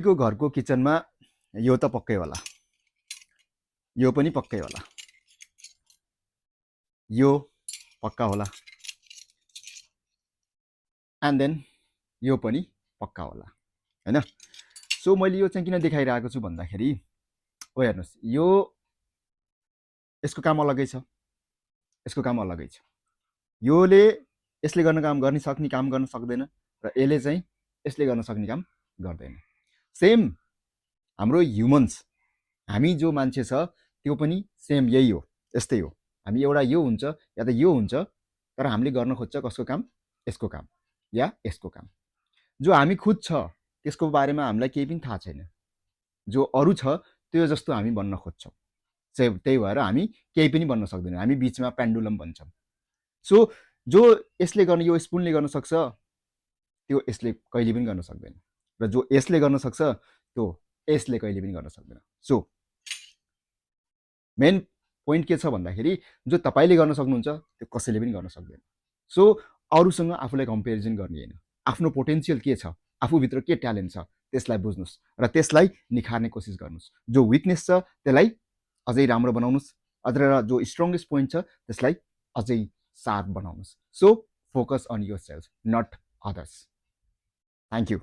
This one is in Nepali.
को घरको किचनमा यो त पक्कै होला, यो पनि पक्कै होला, यो पक्का होला, एन्ड देन यो पनि पक्का होला हैन। सो मैले यो चाहिँ किन देखाइरहेको छु भन्दाखेरि ओ हेर्नुस्, यो यसको काम अलगै छ, यसको काम अलगै छ। योले यसले गर्न काम गर्ने सक्ने काम गर्न सक्दैन र यसले चाहिँ यसले गर्न सक्ने काम गर्दैन। सेम हाम्रो ह्युमन्स, हामी जो मान्छे छ त्यो पनि सेम यही हो, यस्तै हो। हामी एउटा यो हुन्छ या त यो हुन्छ, तर हामीले गर्न खोज्छ कसको काम, यसको काम या यसको काम। जो हामी खुद छ त्यसको बारेमा हामीलाई केही पनि थाहा छैन, जो अरू छ त्यो जस्तो हामी बन्न खोज्छौँ। त्यही भएर हामी केही पनि बन्न सक्दैनौँ, हामी बिचमा पेन्डुलम भन्छौँ। सो जो यसले गर्ने, यो स्पुनले गर्न सक्छ त्यो यसले कहिले पनि गर्न सक्दैन, र जो यसले गर्न सक्छ त्यो यसले कहिले पनि गर्न सक्दैन। सो मेन पोइन्ट के छ भन्दाखेरि जो तपाईँले गर्न सक्नुहुन्छ त्यो कसैले पनि गर्न सक्दैन। सो अरूसँग आफूलाई कम्पेरिजन गर्ने होइन, आफ्नो पोटेन्सियल के छ, आफूभित्र के ट्यालेन्ट छ त्यसलाई बुझ्नुहोस् र त्यसलाई निखार्ने कोसिस गर्नुहोस्। जो विकनेस छ त्यसलाई अझै राम्रो बनाउनुहोस्, र जो स्ट्रङ्गेस्ट पोइन्ट छ त्यसलाई अझै सार्प बनाउनुहोस्। So focus on yourself, not others. Thank you.